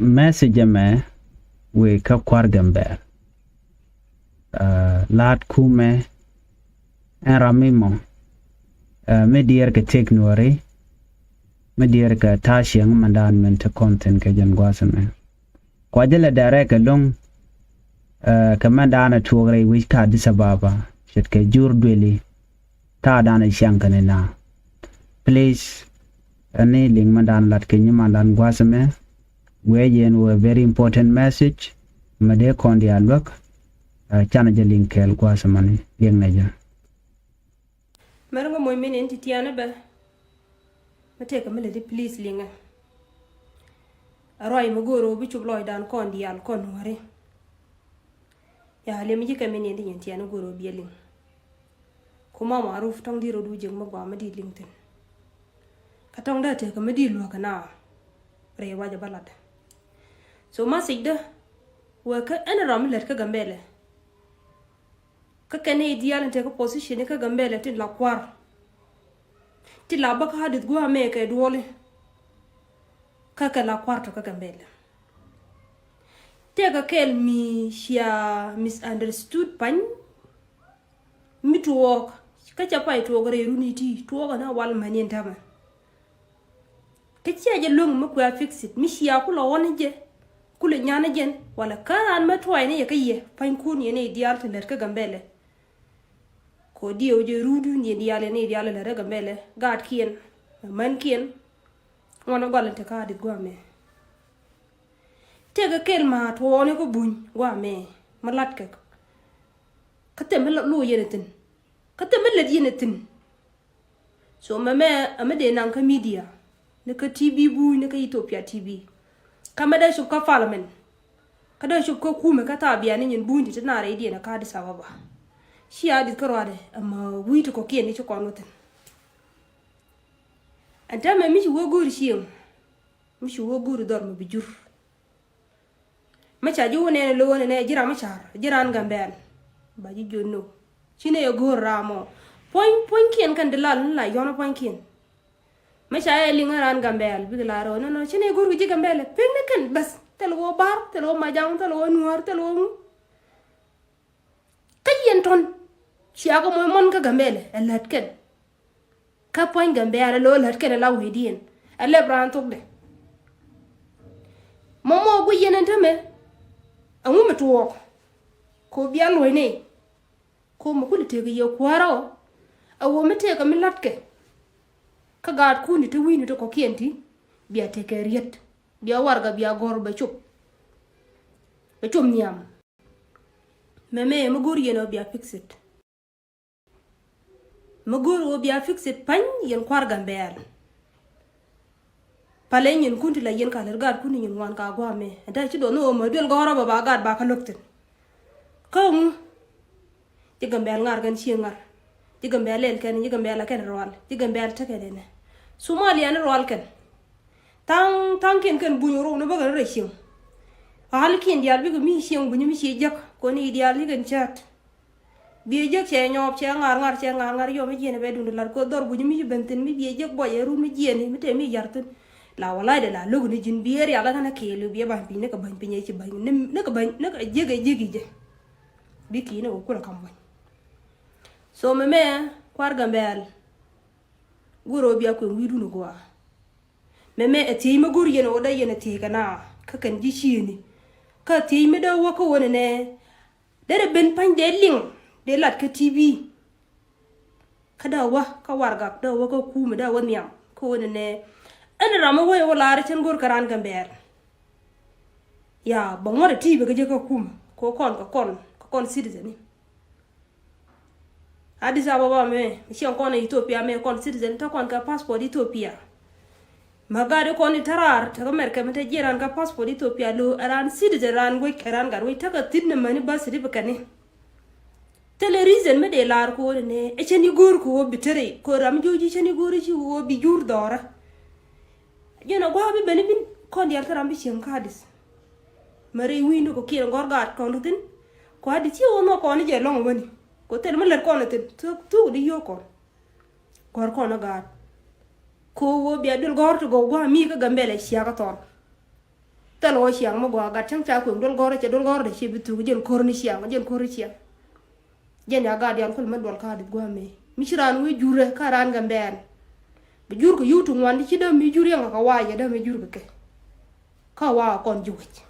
message me we ka kwar gamber lat kume en ramimo me dier ke teknori me dier ka tashiang mandan men te content ke jan gwasame kwa jele dare ka long ka mandana tuore wi ka disababa shet ke jur dweli ta dana shankane na please ani ling mandan lat ke mandan gwasame wejen a very important message made kondi alwak chana jalin kel gwasamani yeng naja Maranga moy men entitiana ba mate ka mele de please linga aroi magoro bi chubloy dan kondi al kon ware ya le mi ka men endi entiana goro bi ling kuma maruf tong diro du jeng magwa madi lingten ka tong da te ka madi lo kana re waja balad so masigda wa ka ana ramlet ka gambele ka kane ideal te ka position ka gambele tin la kwar ti la baka hadit gwa me ka dwole ka la kwar to ka gambele te ka kel mi shia misunderstood pan mi to walk ka cha pai to gare runiti to ga na wal manin tama ka ci aje long mu kwa fix it mi shia ku lo woni je kule nyana jen wala karan ma toy ne yakaye pan kun ye ne ideal tin ka gambele ko dio je rudu ni ideal ne ideal le gambele gad kien man kien wona golante ka di gwame tega kel ma to ne ko buñ gwame malat ka temel lu yenetin ka temel le yenetin so mame amade nan ka media ne ka tv bu ne ka Ethiopia tv kamada shup ka parliament kada shup ko kuma ka tabiya ni nyin bundi tana radio na ka disa baba shi adi karwade amma wiito ko kien ni ko noten anta me mi wo gori shi mi wo gori dor mo bijur ma cha ju ne lo ne jira ma char jiran gamben ba ji jonno shine yo gor ramo point kien kan delal la yono point kien ma cha e lingaran gambel bi la ro no shine gor gi gambel peng ne kan bas tel wo bar tel wo majang tel wo nuar tel wo kayen ton siago mo mon ka gambele elat ken ka point gambele lo lat ken la wedien ele bran tok de momo gu yenen tame amu metu ko bial lo ne ko mo ko te ye kwaro awo mete ka milat ke ka gad kuni te wini to ko kienti biya te ke riet biya warga biya gor ba chup niam meme magor yeno biya fix it magor o biya fix it pan yen kwar gambel palen yen kunti la yen ka ler gad kuni yen wan ka gwa me da ci do no mo del goro ba gad ba ka lokten ko mu ti gambel ngar gan ci ngar ti gambel el ken ti gambel ken rol ti gambel ta ken ne Somalia ne rol ken tang ken bunyoro no ba ga reshin hal kin dial bi ko mi shin bunyu mi shi jak ko ni dial ni kan chat bi jak che nyop che ngar yo mi jene be dun lar ko dor bunyu mi benten mi bi jak boye ru mi jene mi te mi yartun la wala de la lugu ni jin bier ya la kana ke lu bi ba bi ne ka ban pinye ci ban ne ka ban ne ka jege je bi ki ne ko la kam ban so me kwar gambel guro bi ko widu no gwa me e ti ma gur yene oda yene ti kana ka kan ji shi ni ka ti mi da wako woni ne dere ben pan de ling de lat ka tv kada wa ka warga da wako ku mi da woni am ko woni ne an rama way wala ra chen gur karan gamber ya ba ngore ti be je ka kum ko kon citizen Addis Ababa me shi kon Ethiopia me kon citizen ta kon ka passport Ethiopia magade ko ni tarar ta America mate jiran ka passport Ethiopia lo aran citizen ran go karan gar wi ta ka tinne mani basri bakane tele reason me de lar ko ne e cheni gor ko bitere ko ram joji cheni gor ji wo bi jur dora jeno go bi benefin kon yar taram bi chen kadis mari windo ko kira gor gat ko lutin ko adi ti wono ko ni je long woni ko tel me ler ko ne tu di yo ko gor ko na gat ko wo bi adul gor to go mi ka gambele sia ka ton ta lo xiang ma gwa gat chang cha ku dol gore che dol gore che bitu jel kor ni xiang jel kor xiang jen ya ga dial ko ma dol ka dit gwa me mi shiran wi jure karan ga ben bi jur ko yutu ngwan ci dem mi jur yang ka wa ya dem mi jur ke ka wa kon juwich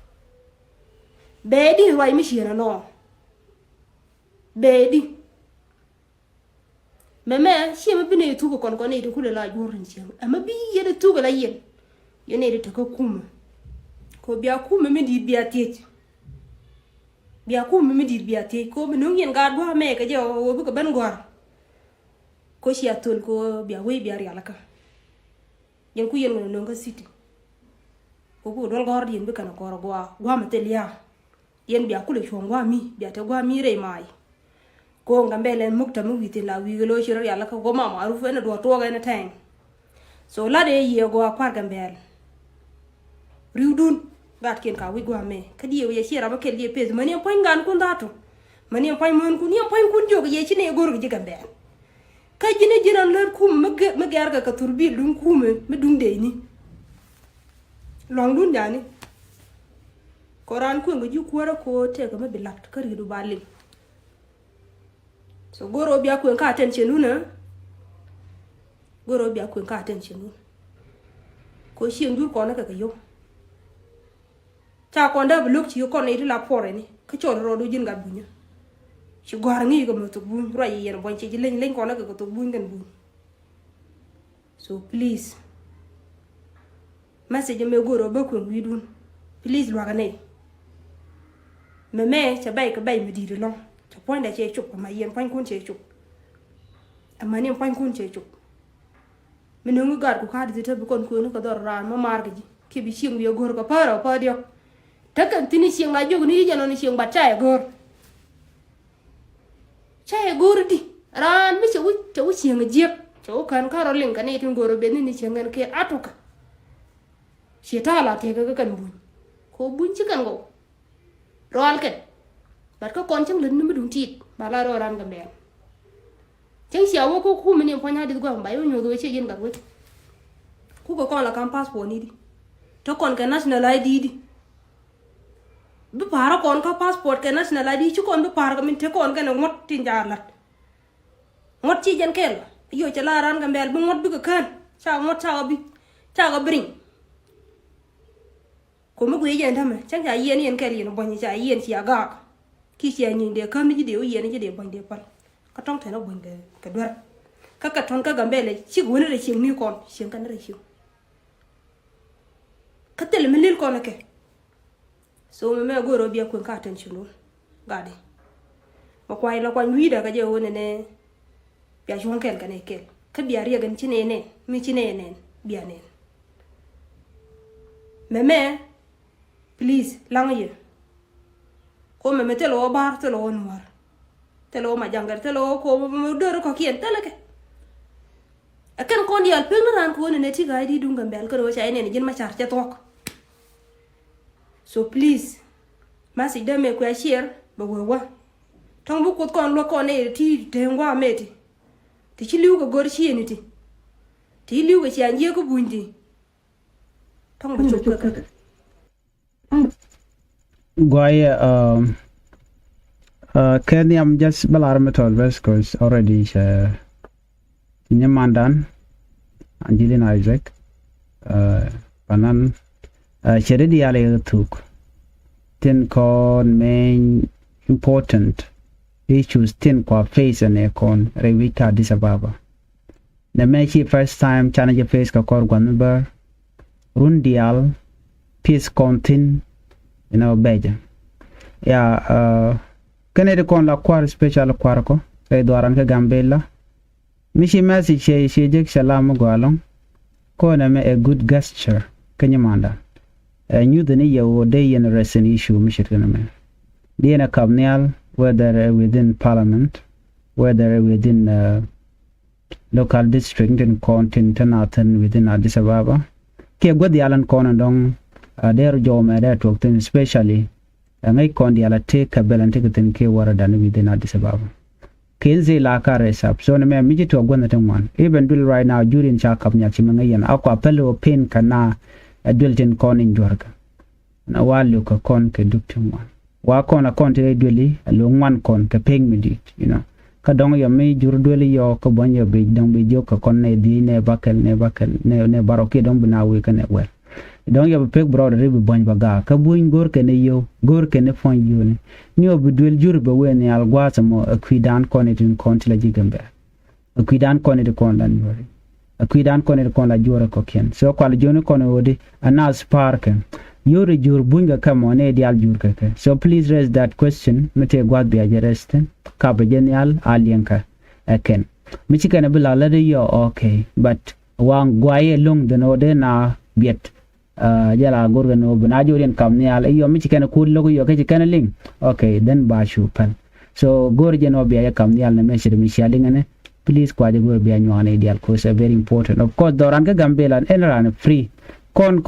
be di way mi shira no be di meme shi ma bine tu ko kon kon ne ku la jur rin shi amma bi ye de tu ga la yen ye ne de ta ko kuma ko biya kuma mi di biya te biya kuma mi di biya te ko mi nung yen ga do me ka je o bu ko ben gor ko shi atul ko biya we biya ri alaka yen ku yen no nga city ko ko dol gor yen be kana ko gwa ma telia yen biya kule chongwa mi biya te gwa mi re mai ko ngambele mukta mu witi la wi lo shiro yalla ko ma maru fe na do to ga na tang so la de ye go kwar gambel riudun gat ken ka wi gwa me kadi ye shira ba kel ye pez mani poin gan kun dato mani poin mon kun ye poin kun jogo ye chine gor gi gambel ka jine jiran ler kum me gar ga ka turbi dun kume me dun de ni long dun jani koran ku ngi ju kwara ko te ga me bilat ka ri du balin so goro biya ku ka attention nuna goro biya ku ka attention nuna ko shi ndur ko na ka yo cha ko nda blok ci ko ne la pore ni ka chon ro do jin ga bunya ci gwar ngi ko mo to bu ro yi yen bon ci len ko na ka to bu ngen bu so please message me goro ba ku wi dun please lo ga ne me cha bay ka bay me di lo cha point da che chuk ma yen point kun che chuk amani point kun che chuk me no ngar ku ka di te bu kon ko no ka dor ran ma mar gi ki bi sing bi gor ko para pa dio ta kan tini sing ga jogu ni jano ni sing ba cha gor di ran mi che sing je che kan ka ro ling ka ne tin goro be ni sing ngan ke atuka shi ta la te ga kan bu ko bun ci kan go roal ke bat ko kon chang len mi dun tit ba la ro ran ga be chang xiao wo ko ku mi ni ponya di gwa ba yo nyo do che yin ga we ku ko kon la kan passport ni di to kon ka national ID di bi para kon ka passport ka national ID ci kon bi para ka min te kon ga ngot tin jar lat ngot ci jen kel yo ci la ran ga mbel bi ngot bi ko kan cha ngot cha ga bring ko mu gwe yen tama chang ja yen kel yen bon cha yen ci aga ki ci ni de kam ni de yen ji de bon de pal ka tong te no bon de ka dwar ka ton ka ga mbele ci gwe ne ci ni kon ci kan re ci ka tel mi lil kon ke so me goro biya ku ka attention gade ma kwai la kwan wi da ka je wona ne biya jon kel ka ne kel ka biya ri gan ci ne mi ci ne biya ne me please langaye ko me telo bar telo noir telo ma jangar telo ko mo dor ko kien teleke akan ko dial pe ran ko ne ti ga di dunga mbel ko cha ne jin ma char cha tok so please masi de me ko share ba wa tong bu ko kon lo ko ne ti de ngwa meti ti chi liu ko gor chi ni ti liu ko cha nje ko bundi tong ba chok ka Guy, can I'm just balarmatol because already Nyamandan, Angelina Isaac, Panan, Cheredi Ale took 10 con main important issues 10 qua face and econ Revita Addis Ababa. The Mechi first time challenge face Kakor Gwanber, Rundial, peace contin. Beja ya kanede kon la kwar special kwar ko e doran ka gambella mishi message she jek salam gwalon ko na me a good gesture kanyamanda new the ni yo day in resin issue mishi kana me dina kabnial whether within parliament whether within local district and content nathan within Addis Ababa ke gwadi alan kono dong there jome there to obtain especially ngai kondi ala take kabelante kuten ke wara dan within Addis Ababa kenze la kare sap so ne me miji to gwana tan wan even dul right now during cha kap nya chi mangai yan akwa pelo pen kana adultin konin jorga na walu ka kon ke duktum wan wa kon a kon te dweli lo ngwan kon ka peng midit you know ka dong yo me jur dweli yo ka bon yo be dong be jo ka kon ne di ne bakel ne baroki dong bina we ka ne wel dong yo pek brother re be bon baga ka buin gor ke ne yo gor ke ne fon yo ne ni obu dwel jur be we ne al gwasa mo akwidan kon it in kon tila jigambe akwidan kon it kon lan yori akwidan kon it kon la jora ko ken so kwal joni kon wodi anas park yori jur bunga kama ne di al jur kake so please raise that question mete gwad bi ajeresten ka be genial alienka ken michi kana bila la de yo okay but wang gwaye long de no de na biet jala gorga no bana joren kam ne al yo michi kana kul logo yo ke kana ling okay then ba shu pan so gorje no bi ya kam ne al na mesir mi shalinga ne please kwaje gor bi anywane di al ko is very important of course doran ka gambela enran free kon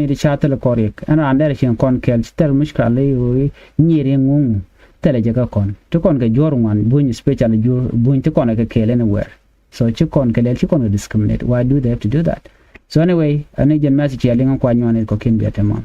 di chatel korek ana ander chen kon kel tel mushkila le yo nyire ngung tele jaga kon to kon ga jorwan bun special jur bun to kon ga kele anywhere so chi kon kele chi kon discriminate why do they have to do that so anyway ani gen message ya linga kwa nyone ko kin biatemon